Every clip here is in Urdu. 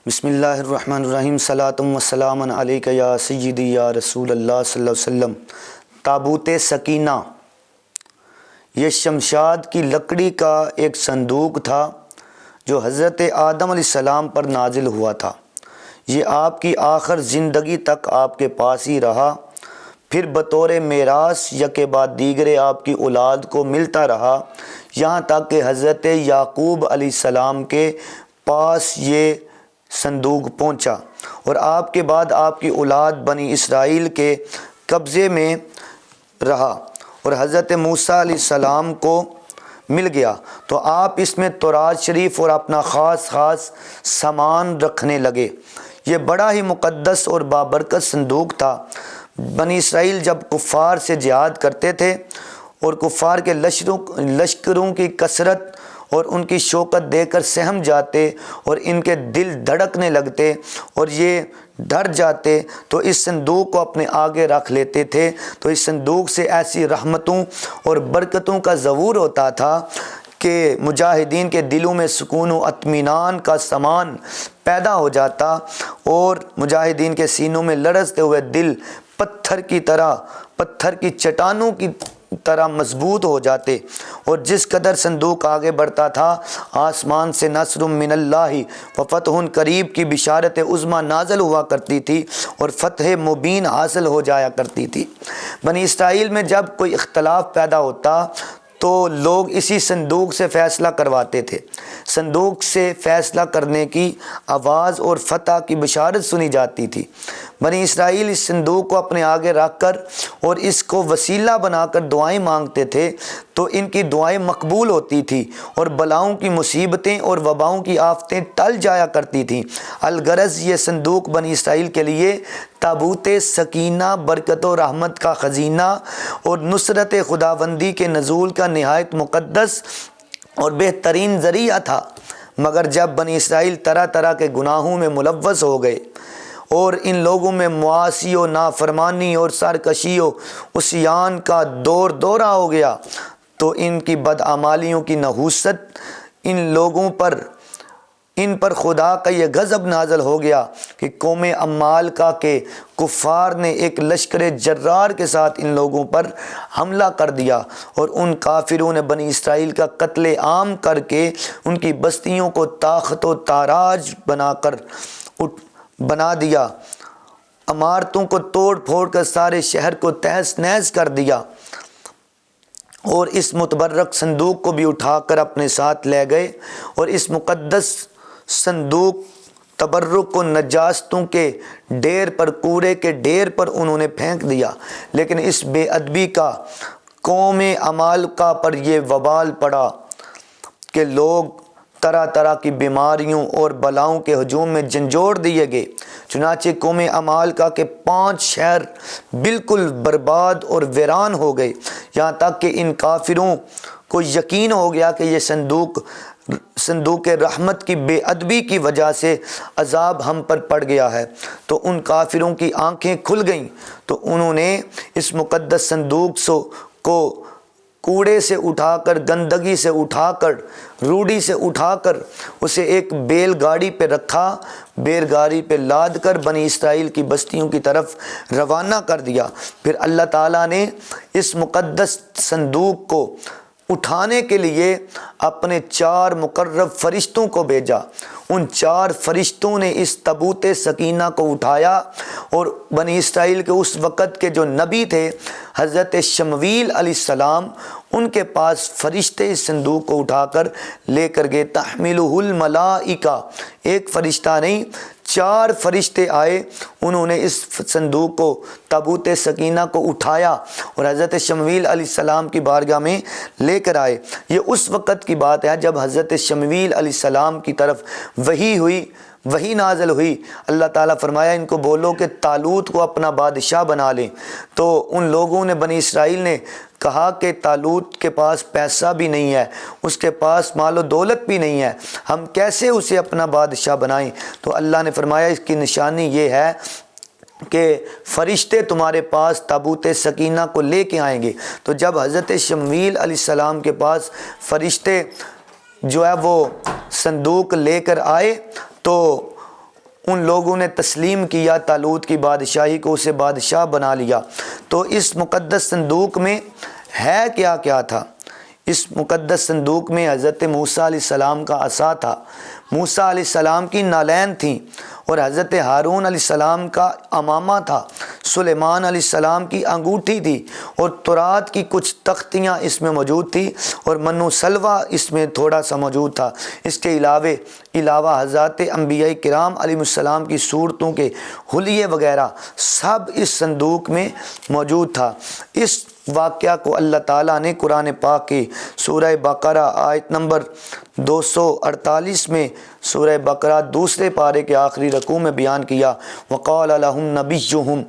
بسم اللہ الرحمن الرحیم صلاۃ و سلام علیک یا سیدی یا رسول اللہ صلی اللہ علیہ وسلم۔ تابوت سکینہ یہ شمشاد کی لکڑی کا ایک صندوق تھا جو حضرت آدم علیہ السلام پر نازل ہوا تھا۔ یہ آپ کی آخر زندگی تک آپ کے پاس ہی رہا، پھر بطور میراث یکے بعد دیگرے آپ کی اولاد کو ملتا رہا، یہاں تک کہ حضرت یعقوب علیہ السلام کے پاس یہ صندوق پہنچا اور آپ کے بعد آپ کی اولاد بنی اسرائیل کے قبضے میں رہا اور حضرت موسیٰ علیہ السلام کو مل گیا تو آپ اس میں تورات شریف اور اپنا خاص سامان رکھنے لگے۔ یہ بڑا ہی مقدس اور بابرکت صندوق تھا۔ بنی اسرائیل جب کفار سے جہاد کرتے تھے اور کفار کے لشکروں کی کثرت اور ان کی شوکت دے کر سہم جاتے اور ان کے دل دھڑکنے لگتے اور یہ ڈر جاتے تو اس صندوق کو اپنے آگے رکھ لیتے تھے، تو اس صندوق سے ایسی رحمتوں اور برکتوں کا ظہور ہوتا تھا کہ مجاہدین کے دلوں میں سکون و اطمینان کا سامان پیدا ہو جاتا اور مجاہدین کے سینوں میں لرزتے ہوئے دل پتھر کی چٹانوں کی طرح مضبوط ہو جاتے، اور جس قدر صندوق آگے بڑھتا تھا آسمان سے نصر من اللہ و فتح قریب کی بشارت عظمیٰ نازل ہوا کرتی تھی اور فتح مبین حاصل ہو جایا کرتی تھی۔ بنی اسرائیل میں جب کوئی اختلاف پیدا ہوتا تو لوگ اسی صندوق سے فیصلہ کرواتے تھے۔ صندوق سے فیصلہ کرنے کی آواز اور فتح کی بشارت سنی جاتی تھی۔ بنی اسرائیل اس صندوق کو اپنے آگے رکھ کر اور اس کو وسیلہ بنا کر دعائیں مانگتے تھے تو ان کی دعائیں مقبول ہوتی تھی اور بلاؤں کی مصیبتیں اور وباؤں کی آفتیں ٹل جایا کرتی تھیں۔ الغرض یہ صندوق بنی اسرائیل کے لیے تابوت سکینہ، برکت و رحمت کا خزینہ اور نصرت خداوندی کے نزول کا نہایت مقدس اور بہترین ذریعہ تھا۔ مگر جب بنی اسرائیل طرح طرح کے گناہوں میں ملوث ہو گئے اور ان لوگوں میں معاصی و نافرمانی اور سرکشی و عصیان کا دورہ ہو گیا تو ان کی بدعمالیوں کی نحوست ان پر خدا کا یہ غضب نازل ہو گیا کہ قوم عمالقہ کے کفار نے ایک لشکر جرار کے ساتھ ان لوگوں پر حملہ کر دیا اور ان کافروں نے بنی اسرائیل کا قتل عام کر کے ان کی بستیوں کو طاقت و تاراج بنا دیا، عمارتوں کو توڑ پھوڑ کر سارے شہر کو تہس نہس کر دیا اور اس متبرک صندوق کو بھی اٹھا کر اپنے ساتھ لے گئے اور اس مقدس صندوق تبرک و نجاستوں کے ڈھیر پر، کوڑے کے ڈھیر پر انہوں نے پھینک دیا۔ لیکن اس بے ادبی کا قوم عمالقہ پر یہ وبال پڑا کہ لوگ طرح طرح کی بیماریوں اور بلاؤں کے ہجوم میں جھنجھوڑ دیے گئے۔ چنانچہ قوم عمالقہ کے 5 شہر بالکل برباد اور ویران ہو گئے، یہاں تک کہ ان کافروں کو یقین ہو گیا کہ یہ صندوق رحمت کی بے ادبی کی وجہ سے عذاب ہم پر پڑ گیا ہے۔ تو ان کافروں کی آنکھیں کھل گئیں تو انہوں نے اس مقدس صندوق کو کوڑے سے اٹھا کر، گندگی سے اٹھا کر، روڑی سے اٹھا کر اسے ایک بیل گاڑی پہ رکھا، بیل گاڑی پہ لاد کر بنی اسرائیل کی بستیوں کی طرف روانہ کر دیا۔ پھر اللہ تعالیٰ نے اس مقدس صندوق کو اٹھانے کے لیے اپنے 4 مقرب فرشتوں کو بھیجا۔ ان 4 فرشتوں نے اس تابوت سکینہ کو اٹھایا اور بنی اسرائیل کے اس وقت کے جو نبی تھے حضرت شمویل علیہ السلام، ان کے پاس فرشتے اس صندوق کو اٹھا کر لے کر گئے۔ تحملہ الملائکہ، ایک فرشتہ نہیں 4 فرشتے آئے، انہوں نے اس صندوق کو، تابوت سکینہ کو اٹھایا اور حضرت شمویل علیہ السلام کی بارگاہ میں لے کر آئے۔ یہ اس وقت کی بات ہے جب حضرت شمویل علیہ السلام کی طرف وحی نازل ہوئی۔ اللہ تعالیٰ فرمایا ان کو بولو کہ طالوت کو اپنا بادشاہ بنا لیں۔ تو ان لوگوں نے، بنی اسرائیل نے کہا کہ طالوت کے پاس پیسہ بھی نہیں ہے، اس کے پاس مال و دولت بھی نہیں ہے، ہم کیسے اسے اپنا بادشاہ بنائیں؟ تو اللہ نے فرمایا اس کی نشانی یہ ہے کہ فرشتے تمہارے پاس تابوت سکینہ کو لے کے آئیں گے۔ تو جب حضرت شمویل علیہ السلام کے پاس فرشتے جو ہے وہ صندوق لے کر آئے تو ان لوگوں نے تسلیم کیا طالوت کی بادشاہی کو، اسے بادشاہ بنا لیا۔ تو اس مقدس صندوق میں ہے کیا کیا تھا؟ اس مقدس صندوق میں حضرت موسیٰ علیہ السلام کا عصا تھا، موسیٰ علیہ السلام کی نالین تھیں، اور حضرت ہارون علیہ السلام کا امامہ تھا، سلیمان علیہ السلام کی انگوٹھی تھی، اور تورات کی کچھ تختیاں اس میں موجود تھی، اور من و سلوہ اس میں تھوڑا سا موجود تھا۔ اس کے علاوہ حضرات انبیاء کرام علیہ السلام کی صورتوں کے حلیے وغیرہ سب اس صندوق میں موجود تھا۔ اس واقعہ کو اللہ تعالیٰ نے قرآن پاک کی سورہ بقرہ آیت نمبر 248 میں، سورہ بقرہ دوسرے پارے کے آخری رکوع میں بیان کیا۔ وقال لهم نبیہم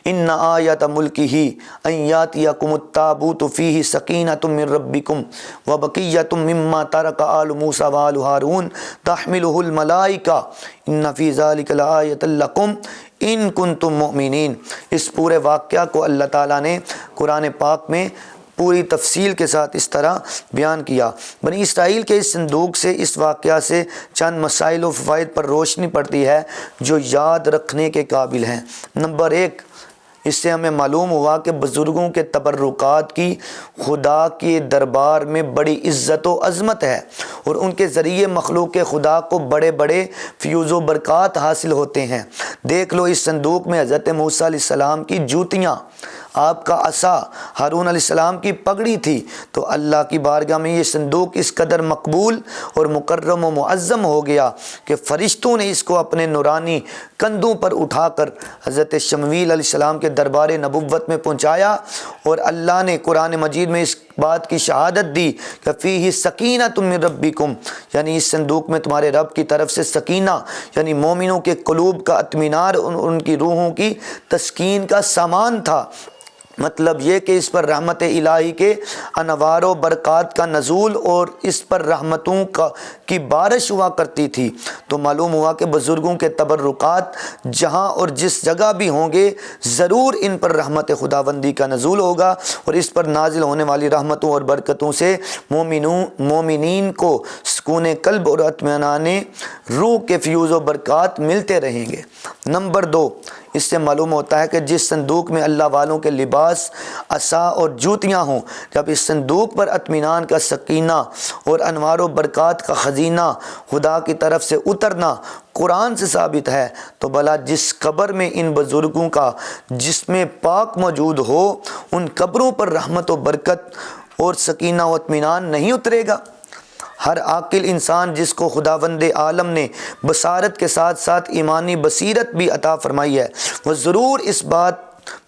ان آیت ملکہ ان یاتیکم التابوت فیہ سکینۃ من ربکم وبقیۃ مما ترک آل موسیٰ وآل ہارون تحملہ الملائکہ ان فی ذلک لآیۃ لکم ان کنتم مؤمنین۔ اس پورے واقعہ کو اللہ تعالیٰ نے قرآن پاک میں پوری تفصیل کے ساتھ اس طرح بیان کیا۔ بنی اسرائیل کے اس صندوق سے، اس واقعہ سے چند مسائل و فوائد پر روشنی پڑتی ہے جو یاد رکھنے کے قابل ہیں۔ نمبر 1، اس سے ہمیں معلوم ہوا کہ بزرگوں کے تبرکات کی خدا کے دربار میں بڑی عزت و عظمت ہے، اور ان کے ذریعے مخلوق خدا کو بڑے بڑے فیوز و برکات حاصل ہوتے ہیں۔ دیکھ لو، اس صندوق میں حضرت موسیٰ علیہ السلام کی جوتیاں، آپ کا عصا، ہارون علیہ السلام کی پگڑی تھی۔ تو اللہ کی بارگاہ میں یہ صندوق اس قدر مقبول اور مکرم و معظم ہو گیا کہ فرشتوں نے اس کو اپنے نورانی کندھوں پر اٹھا کر حضرت شمویل علیہ السلام کے دربار نبوت میں پہنچایا، اور اللہ نے قرآن مجید میں اس بات کی شہادت دی کہ فیہ سکینۃ من ربکم، یعنی اس صندوق میں تمہارے رب کی طرف سے سکینہ، یعنی مومنوں کے قلوب کا اطمینان، ان کی روحوں کی تسکین کا سامان تھا۔ مطلب یہ کہ اس پر رحمت الہی کے انوار و برکات کا نزول اور اس پر رحمتوں کی بارش ہوا کرتی تھی۔ تو معلوم ہوا کہ بزرگوں کے تبرکات جہاں اور جس جگہ بھی ہوں گے، ضرور ان پر رحمت خداوندی کا نزول ہوگا، اور اس پر نازل ہونے والی رحمتوں اور برکتوں سے مومنین کو سکون قلب اور اطمینان روح کے فیوز و برکات ملتے رہیں گے۔ نمبر 2، اس سے معلوم ہوتا ہے کہ جس صندوق میں اللہ والوں کے لباس، عصا اور جوتیاں ہوں، جب اس صندوق پر اطمینان کا سکینہ اور انوار و برکات کا خزینہ خدا کی طرف سے اترنا قرآن سے ثابت ہے، تو بھلا جس قبر میں ان بزرگوں کا جسم پاک موجود ہو، ان قبروں پر رحمت و برکت اور سکینہ و اطمینان نہیں اترے گا؟ ہر عاقل انسان جس کو خداوند عالم نے بصارت کے ساتھ ساتھ ایمانی بصیرت بھی عطا فرمائی ہے، وہ ضرور اس بات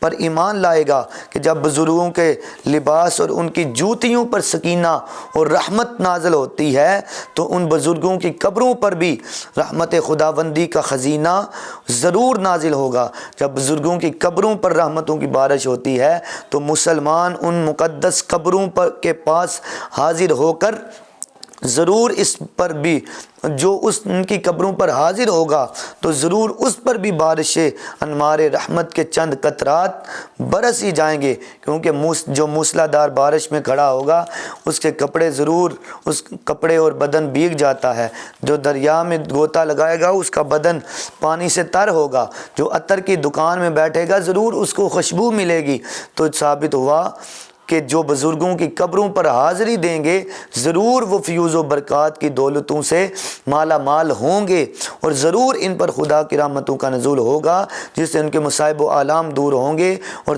پر ایمان لائے گا کہ جب بزرگوں کے لباس اور ان کی جوتیوں پر سکینہ اور رحمت نازل ہوتی ہے، تو ان بزرگوں کی قبروں پر بھی رحمت خداوندی کا خزینہ ضرور نازل ہوگا۔ جب بزرگوں کی قبروں پر رحمتوں کی بارش ہوتی ہے، تو مسلمان ان مقدس قبروں کے پاس حاضر ہو کر ضرور اس پر بھی، جو ان کی قبروں پر حاضر ہوگا تو ضرور اس پر بھی بارش انوار رحمت کے چند قطرات برس ہی جائیں گے، کیونکہ جو موسلا دھار بارش میں کھڑا ہوگا اس کے کپڑے ضرور، اس کپڑے اور بدن بھیگ جاتا ہے۔ جو دریا میں غوطہ لگائے گا اس کا بدن پانی سے تر ہوگا، جو عطر کی دکان میں بیٹھے گا ضرور اس کو خوشبو ملے گی۔ تو ثابت ہوا کہ جو بزرگوں کی قبروں پر حاضری دیں گے ضرور وہ فیوز و برکات کی دولتوں سے مالا مال ہوں گے، اور ضرور ان پر خدا کی رحمتوں کا نزول ہوگا، جس سے ان کے مصائب و آلام دور ہوں گے اور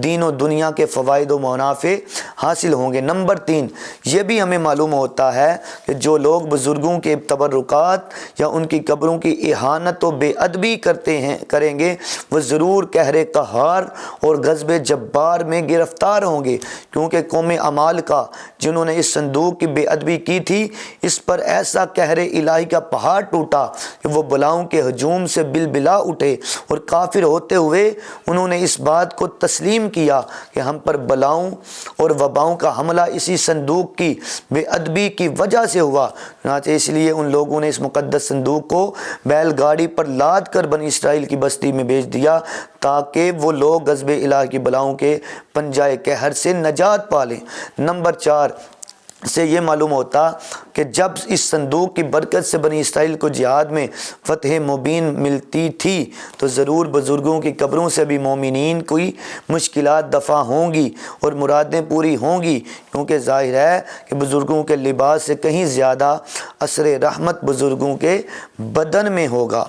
دین و دنیا کے فوائد و منافع حاصل ہوں گے۔ نمبر 3، یہ بھی ہمیں معلوم ہوتا ہے کہ جو لوگ بزرگوں کے تبرکات یا ان کی قبروں کی اہانت و بے ادبی کریں گے، وہ ضرور قہر قہار اور غضب جبار میں گرفتار ہوں گے، کیونکہ قوم عمالقہ جنہوں نے اس صندوق کی بے ادبی کی تھی، اس پر ایسا قہر الہی کا پہاڑ ٹوٹا کہ وہ بلاؤں کے ہجوم سے بلبلا اٹھے، اور کافر ہوتے ہوئے انہوں نے اس بات کو تسلیم کیا کہ ہم پر بلاؤں اور وباؤں کا حملہ اسی صندوق کی بے ادبی کی وجہ سے ہوا۔ چنانچہ اس لیے ان لوگوں نے اس مقدس صندوق کو بیل گاڑی پر لاد کر بنی اسرائیل کی بستی میں بھیج دیا، تاکہ وہ لوگ غضب الہی کی بلاؤں کے پنجائے قہر سے نجات پا لیں۔ نمبر 4، سے یہ معلوم ہوتا کہ جب اس صندوق کی برکت سے بنی اسرائیل کو جہاد میں فتح مبین ملتی تھی تو ضرور بزرگوں کی قبروں سے بھی مومنین کوئی مشکلات دفع ہوں گی اور مرادیں پوری ہوں گی، کیونکہ ظاہر ہے کہ بزرگوں کے لباس سے کہیں زیادہ اثر رحمت بزرگوں کے بدن میں ہوگا۔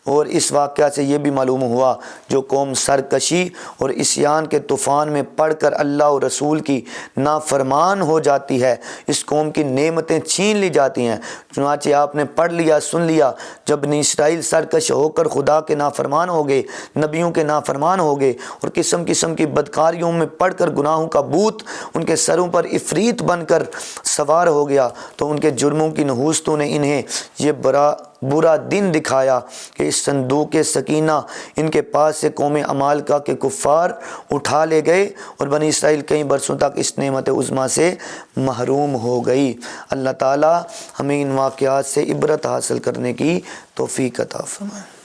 اور اس واقعہ سے یہ بھی معلوم ہوا جو قوم سرکشی اور عصیان کے طوفان میں پڑھ کر اللہ اور رسول کی نافرمان ہو جاتی ہے، اس قوم کی نعمتیں چھین لی جاتی ہیں۔ چنانچہ آپ نے پڑھ لیا، سن لیا، جب بنی اسرائیل سرکش ہو کر خدا کے نافرمان ہو گئے، نبیوں کے نافرمان ہو گئے اور قسم قسم کی بدکاریوں میں پڑھ کر گناہوں کا بوت ان کے سروں پر عفریت بن کر سوار ہو گیا، تو ان کے جرموں کی نحوستوں نے انہیں یہ برا دن دکھایا کہ اس صندوق سکینہ ان کے پاس سے قوم عمالقہ کے کفار اٹھا لے گئے اور بنی اسرائیل کئی برسوں تک اس نعمت عظمیٰ سے محروم ہو گئی۔ اللہ تعالی ہمیں ان واقعات سے عبرت حاصل کرنے کی توفیق عطا فرمائے۔